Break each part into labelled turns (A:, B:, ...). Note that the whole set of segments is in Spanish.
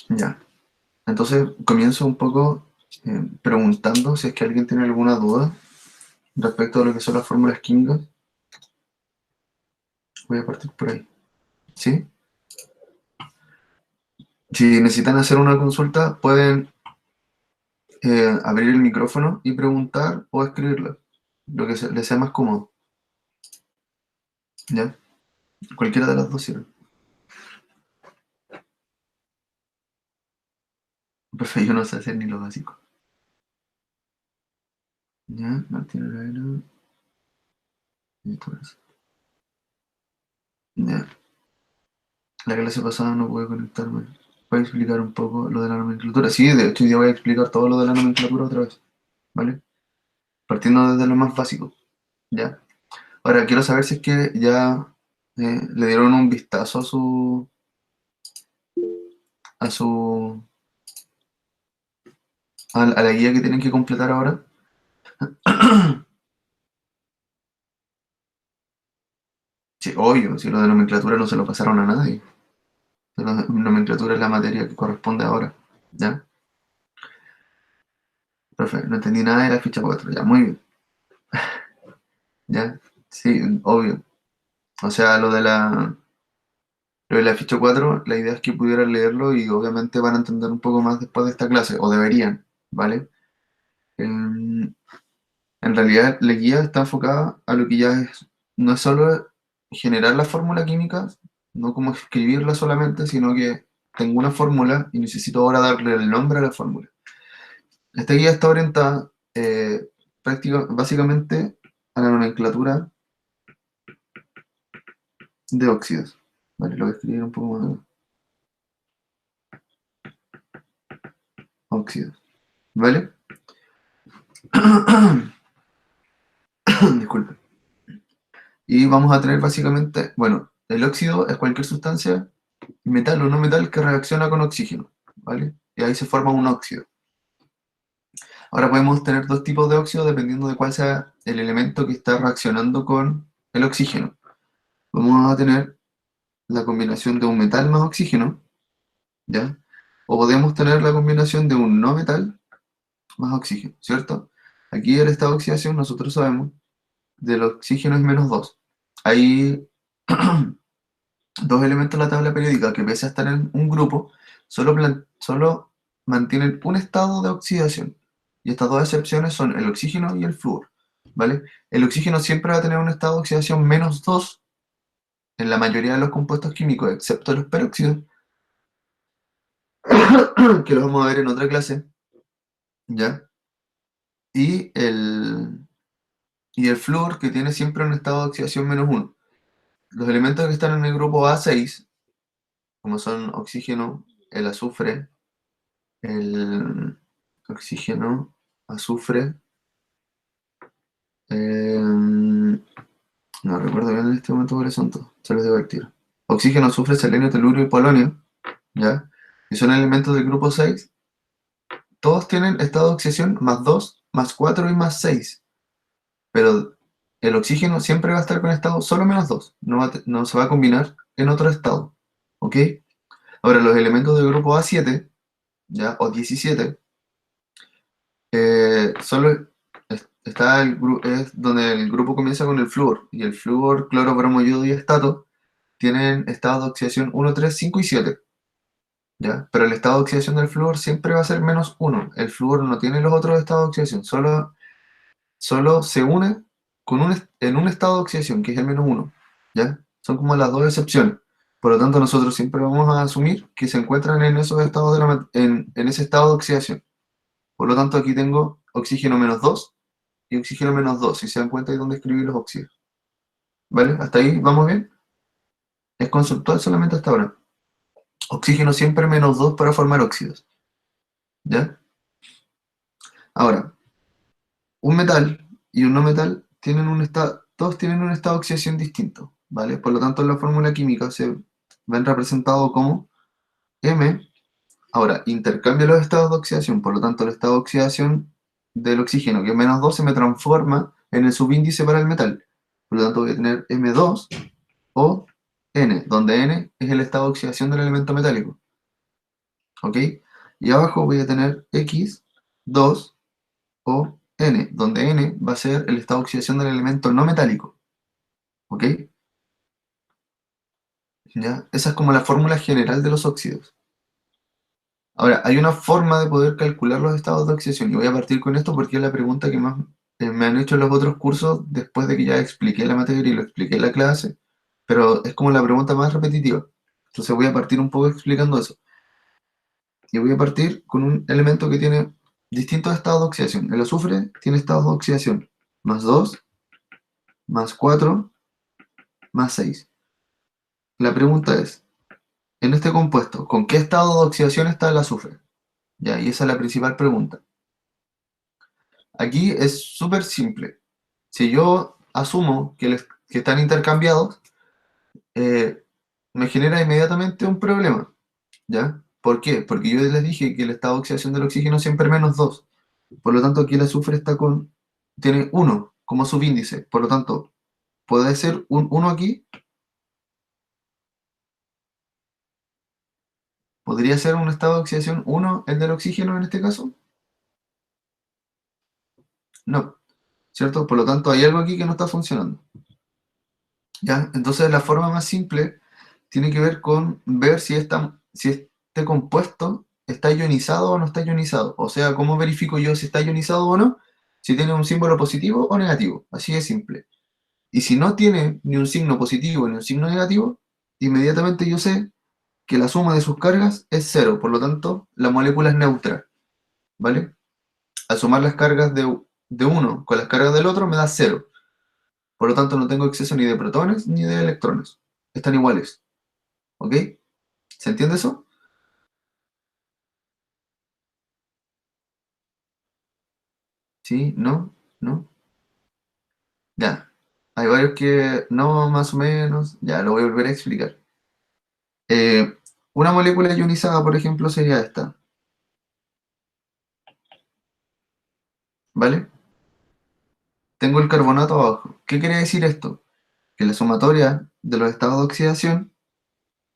A: Ya. Entonces comienzo un poco preguntando si es que alguien tiene alguna duda respecto a lo que son las fórmulas químicas. Voy a partir por ahí. ¿Sí? Si necesitan hacer una consulta, pueden abrir el micrófono y preguntar o escribirlo, lo que les sea más cómodo. ¿Ya? Cualquiera de las dos sirve. Perfecto, yo no sé hacer ni lo básico. ¿Ya? Martín Herrera. Y todo eso. ¿Ya? La clase pasada no pude conectarme. Voy a explicar un poco lo de la nomenclatura. Sí, de hecho, ya voy a explicar todo lo de la nomenclatura otra vez. ¿Vale? Partiendo desde lo más básico. ¿Ya? Ahora, quiero saber si es que ya le dieron un vistazo a su, a la guía que tienen que completar ahora. Sí, obvio, si lo de nomenclatura no se lo pasaron a nadie. La nomenclatura es la materia que corresponde ahora. ¿Ya? Perfecto, no entendí nada de la ficha 4. Ya, muy bien. ¿Ya? Sí, obvio. O sea, lo de la ficha 4, la idea es que pudieran leerlo y obviamente van a entender un poco más después de esta clase, o deberían, ¿vale? En, en realidad, la guía está enfocada a lo que ya es, no es solo generar la fórmula química, no como escribirla solamente, sino que tengo una fórmula y necesito ahora darle el nombre a la fórmula. Esta guía está orientada básicamente a la nomenclatura de óxidos. Vale, lo voy a escribir un poco más. Óxidos. ¿Vale? Disculpe. Y vamos a tener básicamente, bueno, el óxido es cualquier sustancia, metal o no metal, que reacciona con oxígeno, ¿vale? Y ahí se forma un óxido. Ahora podemos tener dos tipos de óxido dependiendo de cuál sea el elemento que está reaccionando con el oxígeno. Vamos a tener la combinación de un metal más oxígeno, ¿ya? O podemos tener la combinación de un no metal más oxígeno, ¿cierto? Aquí el estado de oxidación nosotros sabemos del oxígeno es -2. Hay dos elementos en la tabla periódica que pese a estar en un grupo, solo mantienen un estado de oxidación. Y estas dos excepciones son el oxígeno y el flúor, ¿vale? El oxígeno siempre va a tener un estado de oxidación -2 en la mayoría de los compuestos químicos, excepto los peróxidos, que los vamos a ver en otra clase, ¿ya? Y el flúor, que tiene siempre un estado de oxidación -1. Los elementos que están en el grupo A6, como son oxígeno, el azufre, el oxígeno, azufre, no recuerdo bien en este momento cuáles son todos, se los digo al tiro. Oxígeno, azufre, selenio, telurio y polonio, ¿ya? Y son elementos del grupo 6, todos tienen estado de oxidación +2, +4 y +6, pero el oxígeno siempre va a estar con estado solo -2, no se va a combinar en otro estado, ¿ok? Ahora, los elementos del grupo A7, ¿ya? O 17, solo está es donde el grupo comienza con el flúor, y el flúor, cloro, bromo, yodo y estato tienen estados de oxidación 1, 3, 5 y 7, ¿ya? Pero el estado de oxidación del flúor siempre va a ser -1. El flúor no tiene los otros estados de oxidación, solo se une en un estado de oxidación, que es el -1, ¿ya? Son como las dos excepciones. Por lo tanto, nosotros siempre vamos a asumir que se encuentran en esos estados en ese estado de oxidación. Por lo tanto, aquí tengo oxígeno -2 y oxígeno -2. Si se dan cuenta, hay donde escribir los óxidos. ¿Vale? ¿Hasta ahí vamos bien? Es conceptual solamente hasta ahora. Oxígeno siempre -2 para formar óxidos. ¿Ya? Ahora, un metal y un no metal todos tienen un estado de oxidación distinto. ¿Vale? Por lo tanto, en la fórmula química se ven representados como M. Ahora, intercambio los estados de oxidación. Por lo tanto, el estado de oxidación del oxígeno, que es -2, se me transforma en el subíndice para el metal. Por lo tanto, voy a tener M2 o N, donde N es el estado de oxidación del elemento metálico. ¿ok? Y abajo voy a tener X, 2 o N, donde N va a ser el estado de oxidación del elemento no metálico, ¿ok? ¿Ya? Esa es como la fórmula general de los óxidos. Ahora, hay una forma de poder calcular los estados de oxidación, y voy a partir con esto porque es la pregunta que más me han hecho en los otros cursos después de que ya expliqué la materia y lo expliqué en la clase, pero es como la pregunta más repetitiva. Entonces voy a partir un poco explicando eso. Y voy a partir con un elemento que tiene distintos estados de oxidación. El azufre tiene estados de oxidación más 2, más 4, más 6. La pregunta es, en este compuesto, ¿con qué estado de oxidación está el azufre? Ya, y esa es la principal pregunta. Aquí es súper simple. Si yo asumo que están intercambiados, eh, me genera inmediatamente un problema. ¿Ya? ¿Por qué? Porque yo les dije que el estado de oxidación del oxígeno siempre es menos 2. Por lo tanto, aquí el azufre tiene 1 como subíndice. Por lo tanto, puede ser un 1 aquí. ¿Podría ser un estado de oxidación 1 el del oxígeno en este caso? No, ¿cierto? Por lo tanto, hay algo aquí que no está funcionando. ¿Ya? Entonces, la forma más simple tiene que ver con ver si este compuesto está ionizado o no está ionizado. O sea, ¿cómo verifico yo si está ionizado o no? Si tiene un símbolo positivo o negativo. Así de simple. Y si no tiene ni un signo positivo ni un signo negativo, inmediatamente yo sé que la suma de sus cargas es cero. Por lo tanto, la molécula es neutra. ¿Vale? Al sumar las cargas de uno con las cargas del otro me da cero. Por lo tanto, no tengo exceso ni de protones ni de electrones. Están iguales. ¿Ok? ¿Se entiende eso? ¿Sí? ¿No? ¿No? Ya. Hay varios que no, más o menos. Ya, lo voy a volver a explicar. Eh, una molécula ionizada, por ejemplo, sería esta. ¿Vale? Tengo el carbonato abajo. ¿Qué quiere decir esto? Que la sumatoria de los estados de oxidación,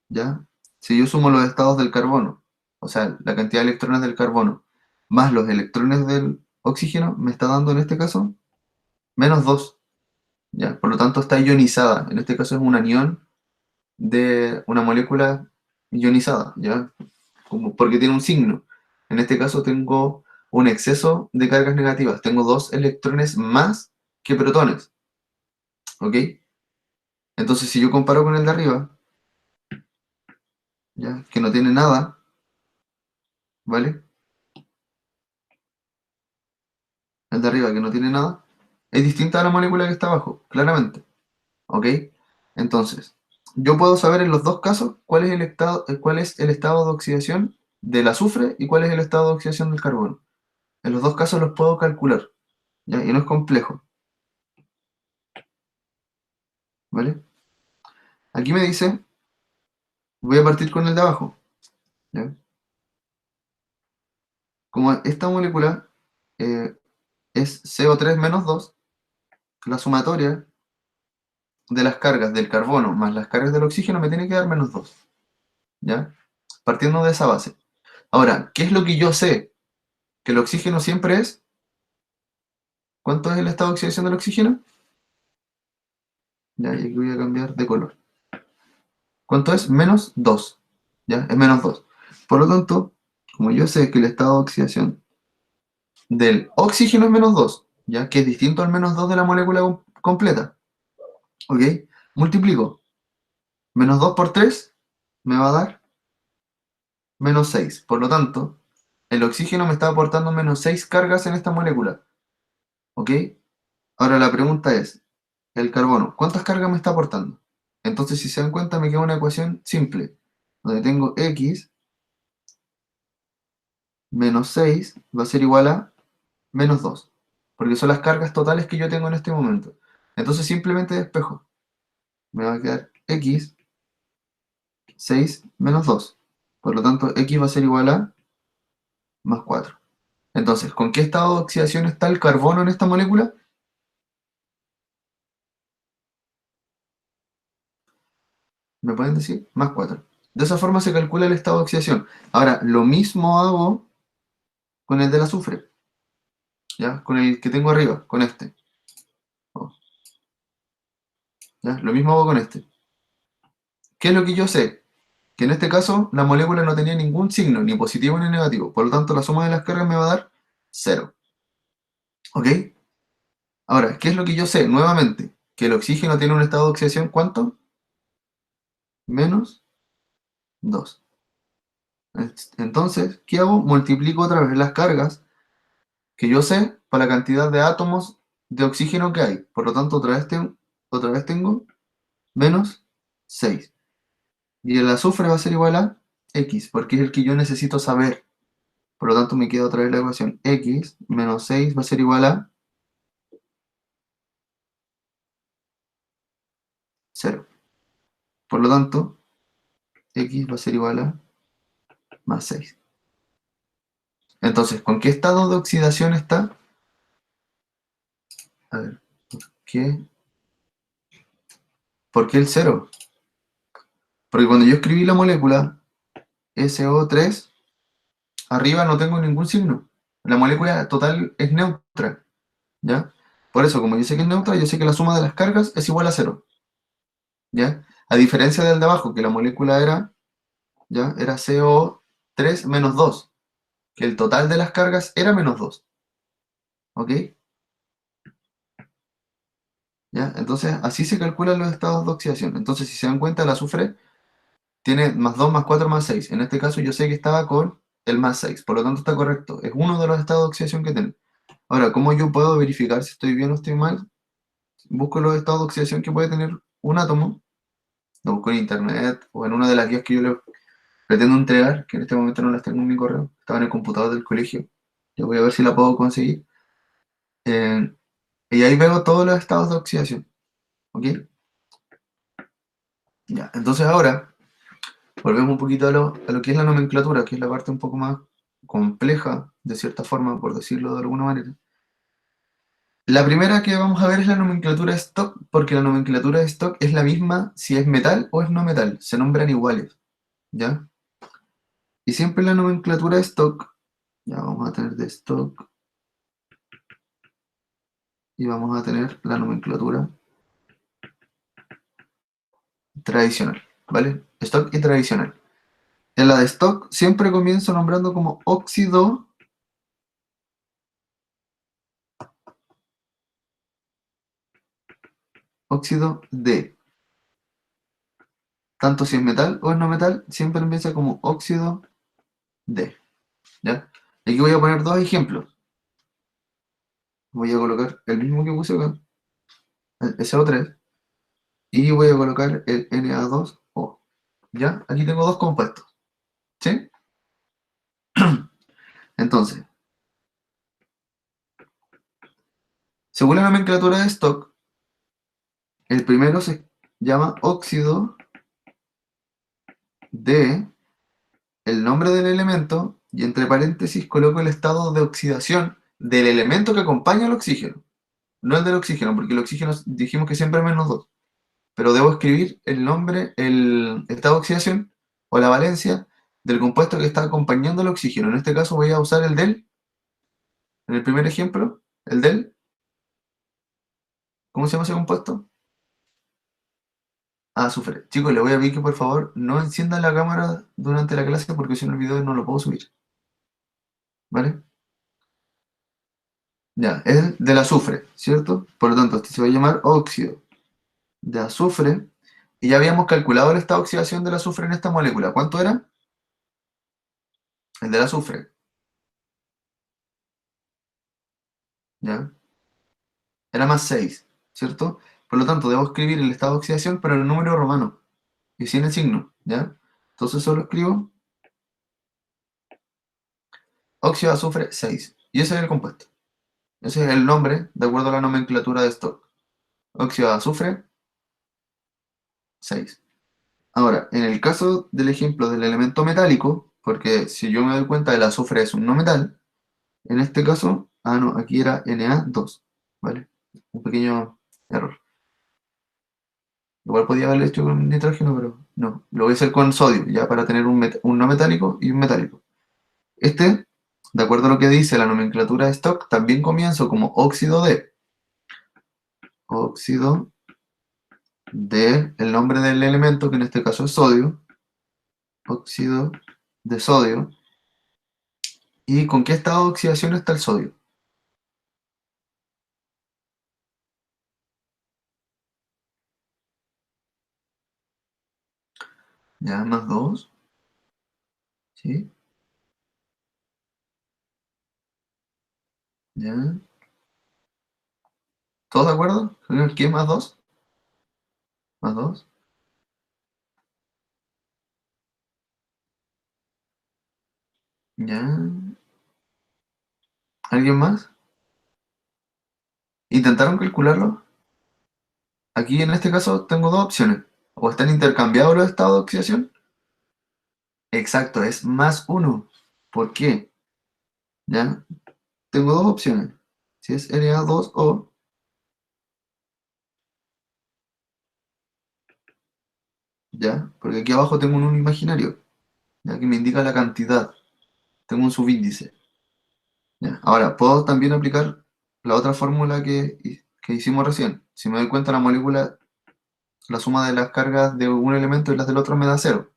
A: ¿ya? Si yo sumo los estados del carbono, o sea, la cantidad de electrones del carbono, más los electrones del oxígeno, me está dando en este caso menos 2, ¿ya? Por lo tanto, está ionizada. En este caso es un anión de una molécula ionizada, ¿ya? Porque tiene un signo. En este caso tengo un exceso de cargas negativas. Tengo 2 electrones más que protones, ¿ok? Entonces, si yo comparo con el de arriba, ¿ya? Que no tiene nada, ¿vale? El de arriba que no tiene nada, es distinta a la molécula que está abajo, claramente, ¿ok? Entonces, yo puedo saber en los dos casos cuál es el estado de oxidación del azufre y cuál es el estado de oxidación del carbono. En los dos casos los puedo calcular, ¿ya? Y no es complejo, ¿vale? Aquí me dice, voy a partir con el de abajo, ¿ya? Como esta molécula eh, es CO3 menos 2, la sumatoria de las cargas del carbono más las cargas del oxígeno me tiene que dar menos 2, ¿ya? Partiendo de esa base. Ahora, ¿qué es lo que yo sé? Que el oxígeno siempre es, ¿cuánto es el estado de oxidación del oxígeno? Ya, y aquí voy a cambiar de color. ¿Cuánto es? Menos 2, ¿ya? Es menos 2. Por lo tanto, como yo sé que el estado de oxidación del oxígeno es menos 2, ¿ya? Que es distinto al menos 2 de la molécula completa, ¿ok? Multiplico. Menos 2 por 3 me va a dar menos 6. Por lo tanto, el oxígeno me está aportando menos 6 cargas en esta molécula, ¿ok? Ahora la pregunta es, el carbono, ¿cuántas cargas me está aportando? Entonces, si se dan cuenta, me queda una ecuación simple, donde tengo x menos 6 va a ser igual a menos 2, porque son las cargas totales que yo tengo en este momento. Entonces simplemente despejo. Me va a quedar x 6 menos 2. Por lo tanto, x va a ser igual a más 4. Entonces, ¿con qué estado de oxidación está el carbono en esta molécula? ¿Me pueden decir? Más 4. De esa forma se calcula el estado de oxidación. Ahora, lo mismo hago con el del azufre, ¿ya? Con el que tengo arriba, con este. Oh, ¿ya? Lo mismo hago con este. ¿Qué es lo que yo sé? Que en este caso la molécula no tenía ningún signo, ni positivo ni negativo. Por lo tanto, la suma de las cargas me va a dar 0. ¿Ok? Ahora, ¿qué es lo que yo sé? Nuevamente, que el oxígeno tiene un estado de oxidación, ¿cuánto? Menos 2. Entonces, ¿qué hago? Multiplico otra vez las cargas que yo sé para la cantidad de átomos de oxígeno que hay. Por lo tanto, otra vez tengo menos 6. Y el azufre va a ser igual a X, porque es el que yo necesito saber. Por lo tanto, me queda otra vez la ecuación X menos 6 va a ser igual a 0. Por lo tanto, X va a ser igual a más 6. Entonces, ¿con qué estado de oxidación está? A ver, ¿qué? ¿Por qué el 0? Porque cuando yo escribí la molécula SO3, arriba no tengo ningún signo. La molécula total es neutra, ¿ya? Por eso, como yo sé que es neutra, yo sé que la suma de las cargas es igual a 0, ¿ya? A diferencia del de abajo, que la molécula era, ¿ya? Era CO3 menos 2, que el total de las cargas era menos 2, ¿ok? ¿Ya? Entonces, así se calculan los estados de oxidación. Entonces, si se dan cuenta, el azufre tiene más 2 más 4 más 6. En este caso, yo sé que estaba con el más 6, por lo tanto está correcto. Es uno de los estados de oxidación que tiene. Ahora, ¿cómo yo puedo verificar si estoy bien o estoy mal? Busco los estados de oxidación que puede tener un átomo, lo busco en internet o en una de las guías que yo le pretendo entregar, que en este momento no las tengo en mi correo, estaba en el computador del colegio. Yo voy a ver si la puedo conseguir. Eh, y ahí veo todos los estados de oxidación. ¿Ok? Ya, entonces ahora volvemos un poquito a lo que es la nomenclatura, que es la parte un poco más compleja, de cierta forma, por decirlo de alguna manera. La primera que vamos a ver es la nomenclatura stock, porque la nomenclatura de stock es la misma si es metal o es no metal, se nombran iguales, ¿ya? Y siempre la nomenclatura de stock, ya vamos a tener de stock, y vamos a tener la nomenclatura tradicional, ¿vale? Stock y tradicional. En la de stock siempre comienzo nombrando como óxido de. Tanto si es metal o es no metal, siempre empieza como óxido de, ¿ya? Y aquí voy a poner dos ejemplos. Voy a colocar el mismo que puse acá, el SO3, y voy a colocar el Na2O, ¿ya? Aquí tengo dos compuestos, ¿sí? Entonces, según la nomenclatura de stock, el primero se llama óxido de el nombre del elemento y entre paréntesis coloco el estado de oxidación del elemento que acompaña al oxígeno, no el del oxígeno, porque el oxígeno dijimos que siempre es menos 2. Pero debo escribir el nombre, el estado de oxidación o la valencia del compuesto que está acompañando al oxígeno. En este caso voy a usar el del, en el primer ejemplo, el del, ¿cómo se llama ese compuesto? Azufre. Chicos, le voy a pedir que por favor no enciendan la cámara durante la clase porque si no el video no lo puedo subir. ¿Vale? Ya, es el del azufre, ¿cierto? Por lo tanto, este se va a llamar óxido de azufre. Y ya habíamos calculado el estado de oxidación del azufre en esta molécula. ¿Cuánto era? El del azufre. ¿Ya? Era más 6, ¿cierto? Por lo tanto, debo escribir el estado de oxidación, pero en el número romano y sin el signo, ¿ya? Entonces solo escribo óxido de azufre 6. Y ese es el compuesto. Ese es el nombre, de acuerdo a la nomenclatura de stock. Óxido de azufre 6. Ahora, en el caso del ejemplo del elemento metálico, porque si yo me doy cuenta el azufre es un no metal, en este caso, no, aquí era Na2, ¿vale? Un pequeño error. Igual podía haberlo hecho con nitrógeno, pero no. Lo voy a hacer con sodio, ya para tener un no metálico y un metálico. Este, de acuerdo a lo que dice la nomenclatura de Stock, también comienzo como óxido de. Óxido de el nombre del elemento, que en este caso es sodio. Óxido de sodio. ¿Y con qué estado de oxidación está el sodio? Ya, más 2. ¿Sí? Ya. ¿Todos de acuerdo? ¿Qué más 2? Más 2. Ya. ¿Alguien más? ¿Intentaron calcularlo? Aquí en este caso tengo dos opciones. O están intercambiados los estados de oxidación. Exacto, es más uno. ¿Por qué? ¿Ya? Tengo dos opciones. Si es Na2O, ¿ya? Porque aquí abajo tengo un 1 imaginario, ya que me indica la cantidad. Tengo un subíndice. ¿Ya? Ahora, puedo también aplicar la otra fórmula que hicimos recién. Si me doy cuenta, la molécula, la suma de las cargas de un elemento y las del otro me da cero.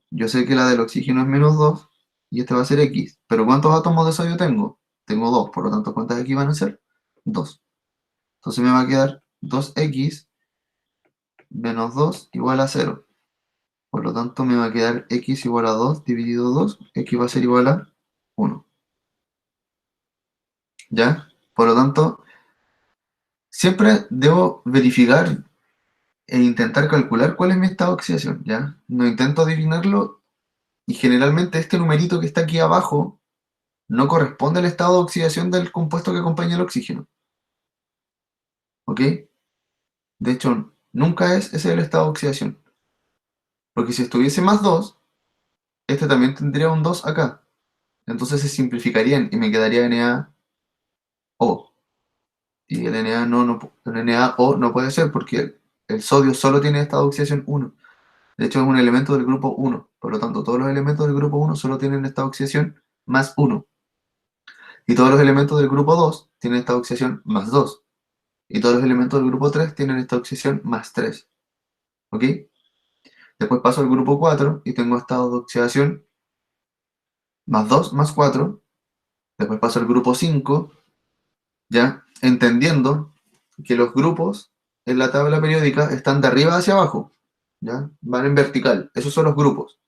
A: Yo sé que la del oxígeno es menos 2 y este va a ser X. Pero ¿cuántos átomos de sodio tengo? Tengo 2, por lo tanto, ¿cuántas X van a ser? 2. Entonces me va a quedar 2X menos 2 igual a cero. Por lo tanto, me va a quedar X igual a 2 dividido 2. X va a ser igual a 1. ¿Ya? Por lo tanto, siempre debo verificar e intentar calcular cuál es mi estado de oxidación, ¿ya? No intento adivinarlo y generalmente este numerito que está aquí abajo no corresponde al estado de oxidación del compuesto que acompaña el oxígeno, ¿ok? De hecho, nunca ese es el estado de oxidación, porque si estuviese más 2, este también tendría un 2 acá, entonces se simplificarían y me quedaría NaO, y el el NaO no puede ser porque el sodio solo tiene estado de oxidación 1. De hecho, es un elemento del grupo 1. Por lo tanto, todos los elementos del grupo 1 solo tienen esta oxidación más 1. Y todos los elementos del grupo 2 tienen esta oxidación más 2. Y todos los elementos del grupo 3 tienen esta oxidación más 3. ¿Ok? Después paso al grupo 4 y tengo estado de oxidación más 2 más 4. Después paso al grupo 5, ya entendiendo que los grupos en la tabla periódica están de arriba hacia abajo. ¿Ya? Van en vertical. Esos son los grupos.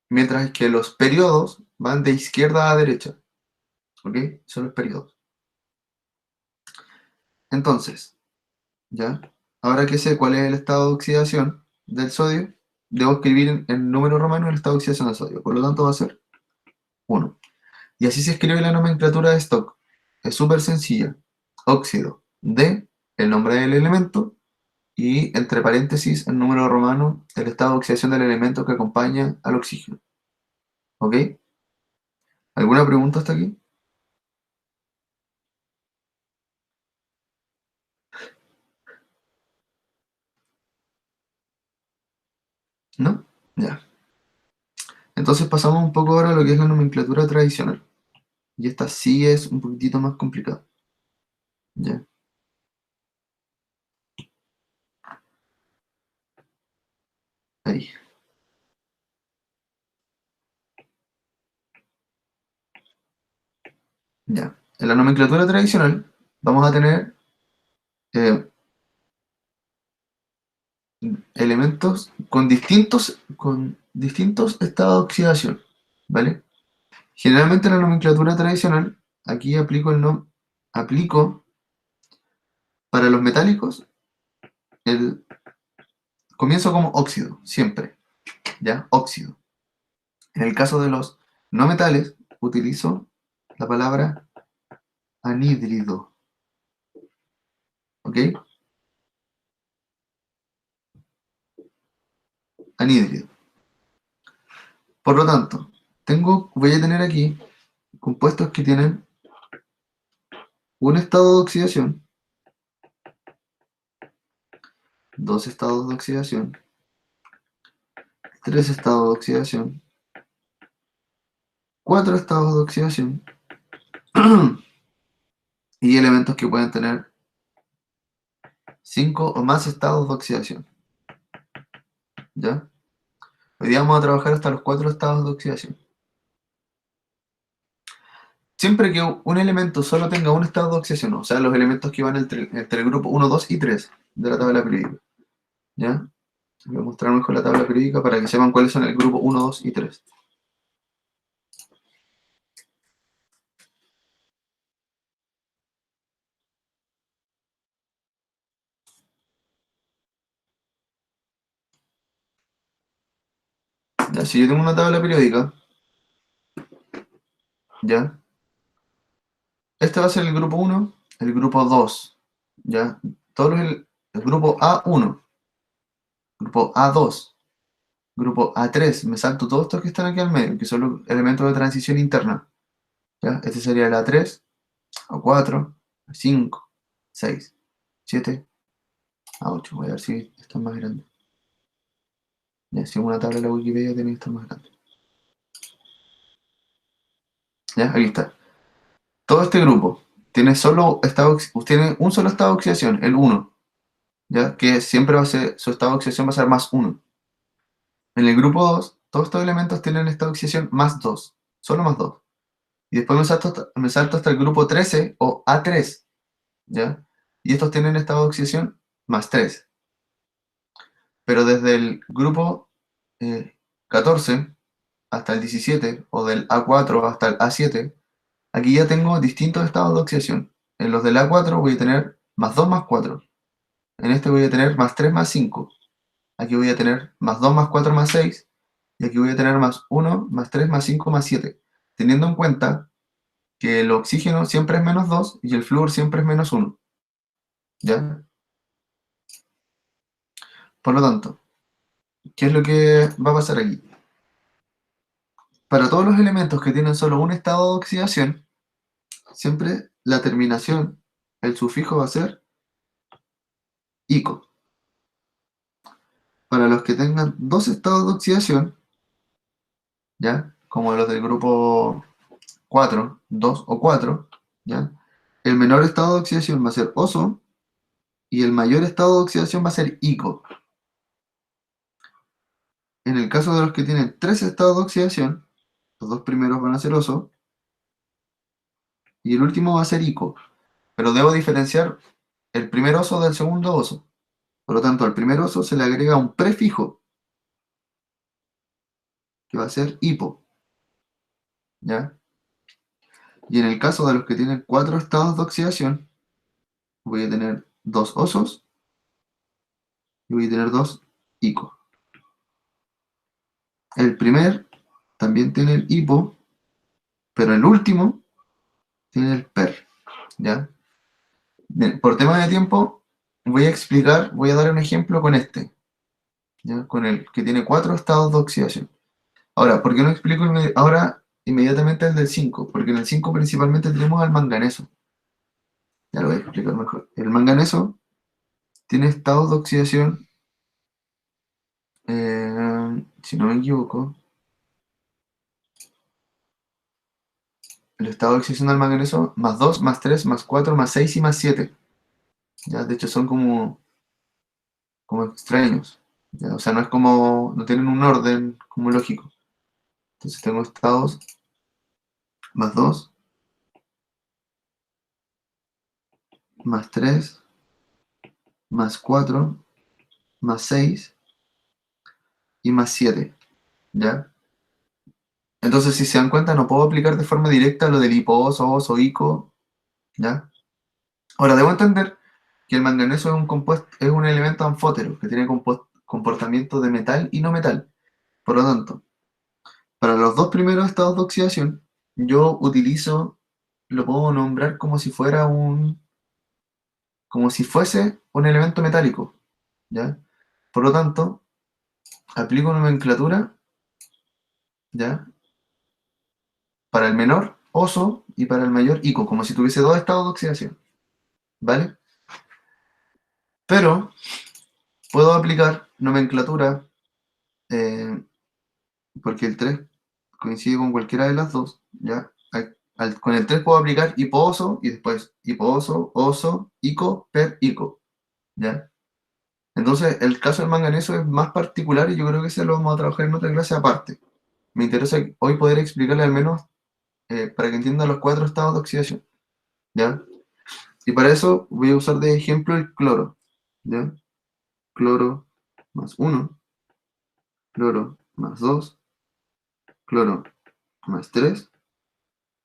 A: Mientras que los periodos van de izquierda a derecha. ¿Ok? Son los periodos. Entonces, ¿ya? Ahora que sé cuál es el estado de oxidación del sodio, debo escribir en número romano el estado de oxidación del sodio. Por lo tanto, va a ser 1. Y así se escribe la nomenclatura de Stock. Es súper sencilla. Óxido de el nombre del elemento y entre paréntesis el número romano el estado de oxidación del elemento que acompaña al oxígeno. ¿Ok? ¿Alguna pregunta hasta aquí? ¿No? Ya. Entonces pasamos un poco ahora a lo que es la nomenclatura tradicional. Y esta sí es un poquitito más complicada. Ya, ahí. Ya. En la nomenclatura tradicional vamos a tener eh, elementos con distintos estados de oxidación. ¿Vale? Generalmente en la nomenclatura tradicional, aquí aplico para los metálicos el comienzo como óxido, siempre. ¿Ya? Óxido. En el caso de los no metales, utilizo la palabra anhídrido. ¿Ok? Anhídrido. Por lo tanto, voy a tener aquí compuestos que tienen un estado de oxidación 2 estados de oxidación, 3 estados de oxidación, 4 estados de oxidación y elementos que pueden tener 5 o más estados de oxidación. ¿Ya? Hoy día vamos a trabajar hasta los 4 estados de oxidación. Siempre que un elemento solo tenga un estado de oxidación, o sea, los elementos que van entre el grupo 1, 2 y 3 de la tabla periódica. ¿Ya? Voy a mostrar mejor la tabla periódica para que sepan cuáles son el grupo 1, 2 y 3. Ya, si yo tengo una tabla periódica, ¿ya? Este va a ser el grupo 1, el grupo 2, ¿ya? El grupo A1, grupo A2, grupo A3, me salto todos estos que están aquí al medio, que son los elementos de transición interna, ¿ya? Este sería el A3, A4, A5, 6, 7, A8. Voy a ver si está más grande. Ya, si en una tabla de la Wikipedia tiene que estar más grande. ¿Ya? Aquí está. Todo este grupo tiene tiene un solo estado de oxidación, el 1, ¿ya? Que siempre va a ser, su estado de oxidación va a ser más 1. En el grupo 2, todos estos elementos tienen estado de oxidación más 2, solo más 2. Y después me salto hasta el grupo 13 o A3, ¿ya? Y estos tienen estado de oxidación más 3. Pero desde el grupo 14 hasta el 17, o del A4 hasta el A7, aquí ya tengo distintos estados de oxidación. En los del A4 voy a tener más 2 más 4. En este voy a tener más 3 más 5. Aquí voy a tener más 2 más 4 más 6. Y aquí voy a tener más 1 más 3 más 5 más 7. Teniendo en cuenta que el oxígeno siempre es menos 2 y el flúor siempre es menos 1. ¿Ya? Por lo tanto, ¿qué es lo que va a pasar aquí? Para todos los elementos que tienen solo un estado de oxidación, siempre la terminación, el sufijo va a ser ico. Para los que tengan dos estados de oxidación, ¿ya? Como los del grupo 4, 2 o 4, ¿ya? El menor estado de oxidación va a ser oso y el mayor estado de oxidación va a ser ico. En el caso de los que tienen tres estados de oxidación, los dos primeros van a ser oso y el último va a ser ico. Pero debo diferenciar el primer oso del segundo oso. Por lo tanto, al primer oso se le agrega un prefijo que va a ser hipo, ¿ya? Y en el caso de los que tienen cuatro estados de oxidación, voy a tener dos osos y voy a tener dos icos. El primer también tiene el hipo, pero el último tiene el per, ¿ya? Bien, por tema de tiempo, voy a dar un ejemplo con este, ¿ya? Con el que tiene cuatro estados de oxidación. Ahora, ¿por qué no explico ahora inmediatamente el del 5? Porque en el 5 principalmente tenemos al manganeso. Ya lo voy a explicar mejor. El manganeso tiene estados de oxidación, si no me equivoco, el estado de oxidación del manganeso más 2 más 3 más 4 más 6 y más 7. Ya, de hecho son como extraños. ¿Ya? O sea, no es como, no tienen un orden como lógico. Entonces tengo estados más 2 más 3 más 4 más 6 y más 7. ¿Ya? Entonces, si se dan cuenta, no puedo aplicar de forma directa lo del hiposo, oso, ico. ¿Ya? Ahora, debo entender que el manganeso es un elemento anfótero que tiene comportamiento de metal y no metal. Por lo tanto, para los dos primeros estados de oxidación, yo lo puedo nombrar como si fuese un elemento metálico, ¿ya? Por lo tanto, aplico nomenclatura, ¿ya? Para el menor, oso, y para el mayor, ico, como si tuviese dos estados de oxidación, ¿vale? Pero puedo aplicar nomenclatura, porque el 3 coincide con cualquiera de las dos, ¿ya? Con el 3 puedo aplicar hiposo y después hiposo, oso, ico, per, ico, ¿ya? Entonces, el caso del manganeso es más particular y yo creo que ese lo vamos a trabajar en otra clase aparte. Me interesa hoy poder explicarle al menos para que entienda los 4 estados de oxidación, ¿ya? Y para eso voy a usar de ejemplo el cloro, ¿ya? Cloro más 1, cloro más 2, cloro más 3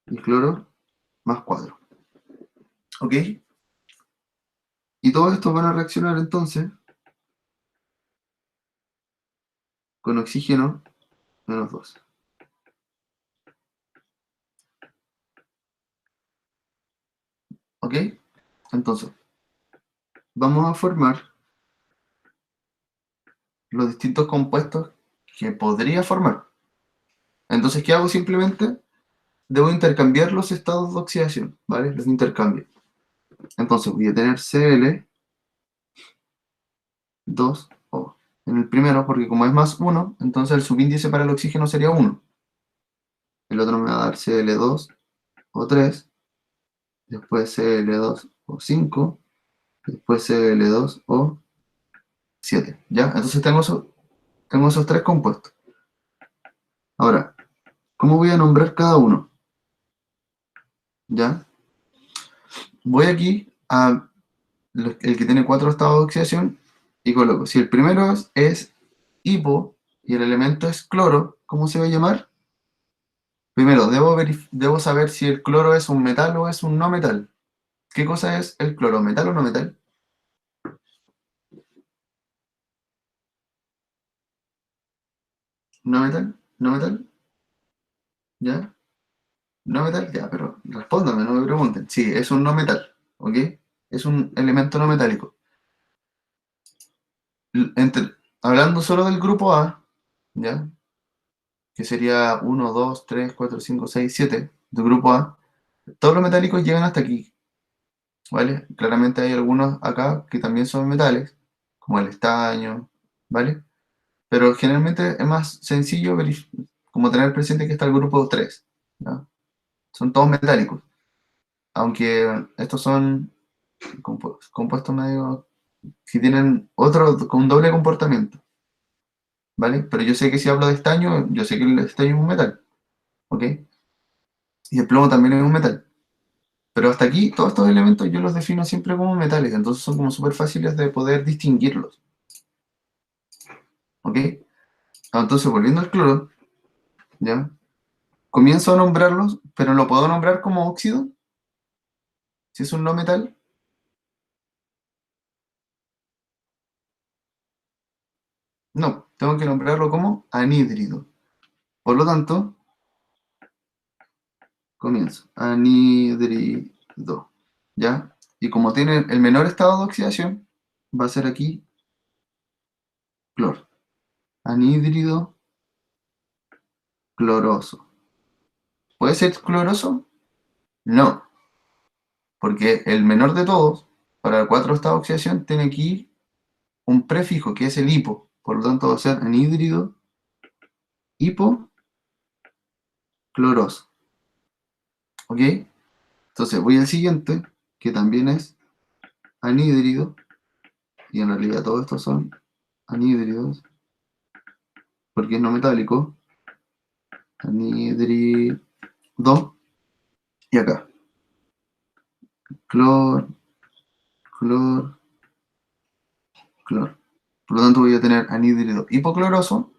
A: y cloro más 4, ¿ok? Y todos estos van a reaccionar entonces con oxígeno menos 2, ¿ok? Entonces, vamos a formar los distintos compuestos que podría formar. Entonces, ¿qué hago? Simplemente debo intercambiar los estados de oxidación, ¿vale? Los intercambio. Entonces voy a tener Cl2O en el primero, porque como es más 1, entonces el subíndice para el oxígeno sería 1. El otro me va a dar Cl2O3, después Cl2O5, después Cl2O7, ¿ya? Entonces tengo esos 3 compuestos. Ahora, ¿cómo voy a nombrar cada uno? ¿Ya? Voy aquí a el que tiene 4 estados de oxidación y coloco, si el primero es hipo y el elemento es cloro, ¿cómo se va a llamar? Primero, debo saber si el cloro es un metal o es un no metal. ¿Qué cosa es el cloro? ¿Metal o no metal? ¿No metal? ¿No metal? ¿Ya? ¿No metal? Ya, pero respóndame, no me pregunten. Sí, es un no metal, ¿ok? Es un elemento no metálico. Hablando solo del grupo A, ¿ya? Que sería 1, 2, 3, 4, 5, 6, 7 del grupo A, todos los metálicos llegan hasta aquí, ¿vale? Claramente hay algunos acá que también son metales, como el estaño, ¿vale? Pero generalmente es más sencillo como tener presente que está el grupo 3, ¿ya? Son todos metálicos, aunque estos son compuestos medio que tienen otro, con doble comportamiento, ¿vale? Pero yo sé que si hablo de estaño, yo sé que el estaño es un metal, ¿ok? Y el plomo también es un metal. Pero hasta aquí, todos estos elementos yo los defino siempre como metales, entonces son como súper fáciles de poder distinguirlos, ¿ok? Entonces, volviendo al cloro, ¿ya? Comienzo a nombrarlos, pero ¿lo puedo nombrar como óxido? Si es un no metal. No, tengo que nombrarlo como anhídrido. Por lo tanto, comienzo. Anhídrido, ¿ya? Y como tiene el menor estado de oxidación, va a ser aquí cloro. Anhídrido cloroso. ¿Puede ser cloroso? No, porque el menor de todos, para el 4 estado de oxidación, tiene aquí un prefijo que es el hipo. Por lo tanto, va a ser anhídrido hipocloroso. ¿Ok? Entonces voy al siguiente, que también es anhídrido, y en realidad todos estos son anhídridos, porque es no metálico. Anhídrido, y acá. Clor, clor, clor. Por lo tanto voy a tener anhídrido hipocloroso.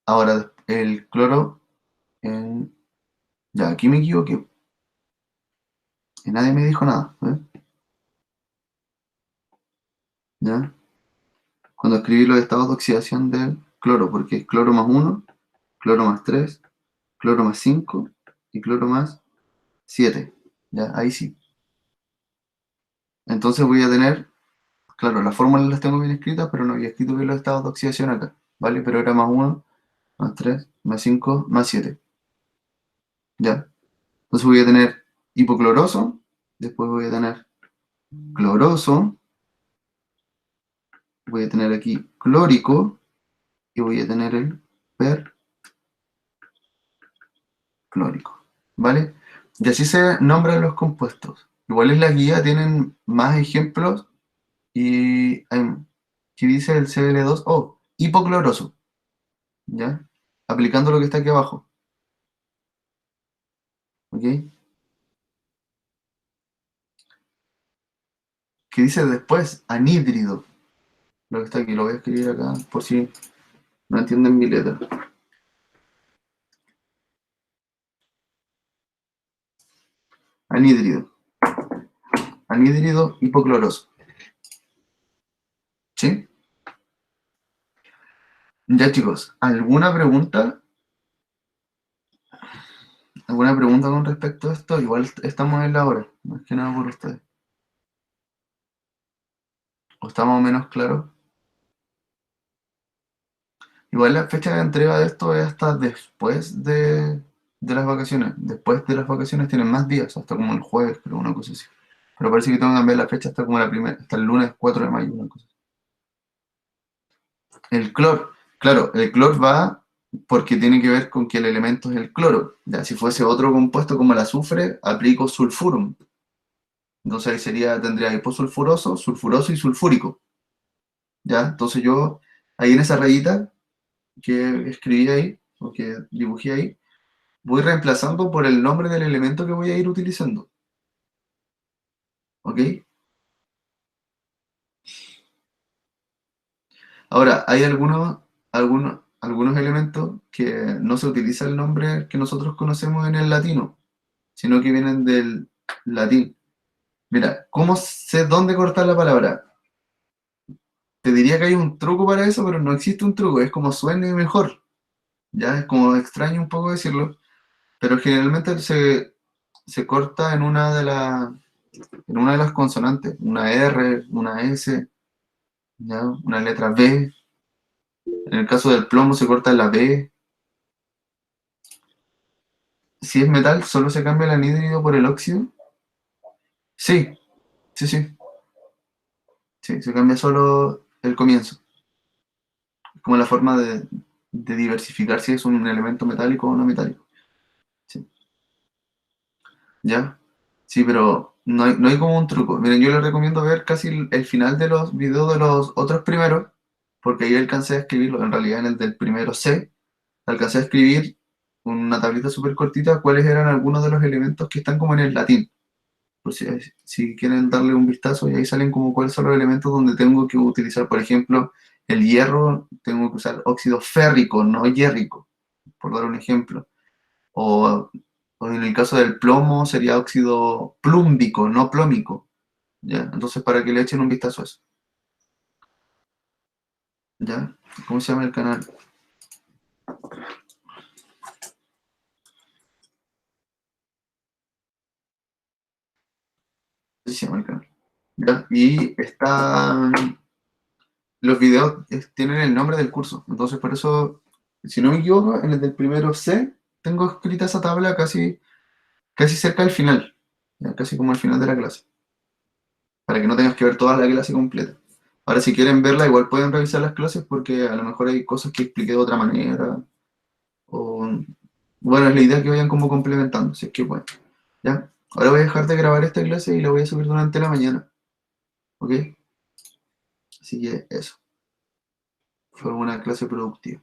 A: Ahora el cloro en... Ya, aquí me equivoqué. Y nadie me dijo nada. ¿Eh? ¿Ya? Cuando escribí los estados de oxidación del cloro, porque es cloro más 1, cloro más 3, cloro más 5 y cloro más 7. ¿Ya? Ahí sí. Entonces voy a tener, claro, las fórmulas las tengo bien escritas, pero no había escrito bien los estados de oxidación acá. ¿Vale? Pero era más 1, más 3, más 5, más 7. ¿Ya? Entonces voy a tener hipocloroso, después voy a tener cloroso, voy a tener aquí clórico y voy a tener el perclórico, ¿vale? Y así se nombran los compuestos. Igual en la guía tienen más ejemplos y aquí dice el Cl2O, hipocloroso, ¿ya? Aplicando lo que está aquí abajo, ¿ok? Que dice después anhídrido, lo que está aquí, lo voy a escribir acá por si no entienden mi letra. Anhídrido, anhídrido hipocloroso, ¿sí? Ya chicos, ¿alguna pregunta? ¿Alguna pregunta con respecto a esto? Igual estamos en la hora, más que nada por ustedes. ¿O está más o menos claro? Igual la fecha de entrega de esto es hasta después de las vacaciones. Después de las vacaciones tienen más días, hasta como el jueves, creo, una cosa así. Pero parece que tengo que cambiar la fecha hasta como la primera, hasta el lunes 4 de mayo, una cosa así. El clor, claro, el clor va porque tiene que ver con que el elemento es el cloro. Ya, si fuese otro compuesto como el azufre, aplico sulfurum. Entonces ahí sería, tendría hiposulfuroso, sulfuroso y sulfúrico. ¿Ya? Entonces yo, ahí en esa rayita que escribí ahí, o que dibujé ahí, voy reemplazando por el nombre del elemento que voy a ir utilizando. ¿Ok? Ahora, hay algunos elementos que no se utiliza el nombre que nosotros conocemos en el latino, sino que vienen del latín. Mira, ¿cómo sé dónde cortar la palabra? Te diría que hay un truco para eso, pero no existe un truco, es como suene mejor. Ya es como extraño un poco decirlo, pero generalmente se corta en una de las consonantes, una R, una S, ¿ya? Una letra B. En el caso del plomo se corta la B. Si es metal, solo se cambia el anhídrido por el óxido. Sí, sí, sí, sí, se cambia solo el comienzo. Es como la forma de diversificar si es un elemento metálico o no metálico. Sí. ¿Ya? Sí, pero no hay como un truco. Miren, yo les recomiendo ver casi el final de los videos de los otros primeros, porque ahí alcancé a escribirlo, en realidad en el del primero C, alcancé a escribir una tablita súper cortita cuáles eran algunos de los elementos que están como en el latín. Por si quieren darle un vistazo y ahí salen como cuáles son los elementos donde tengo que utilizar, por ejemplo, el hierro, tengo que usar óxido férrico, no hierrico, por dar un ejemplo. O, o en el caso del plomo sería óxido plúmbico, no plómico. ¿Ya? Entonces, para que le echen un vistazo a eso. ¿Ya? ¿Cómo se llama el canal? Así se llama el canal. ¿Ya? Y los videos tienen el nombre del curso. Entonces, por eso, si no me equivoco, en el del primero C, tengo escrita esa tabla casi cerca del final. ¿Ya? Casi como al final de la clase. Para que no tengas que ver toda la clase completa. Ahora, si quieren verla, igual pueden revisar las clases porque a lo mejor hay cosas que expliqué de otra manera. O, bueno, es la idea que vayan como complementando. Si es que bueno. ¿Ya? Ahora voy a dejar de grabar esta clase y la voy a subir durante la mañana. ¿Ok? Así que eso. Fue una clase productiva.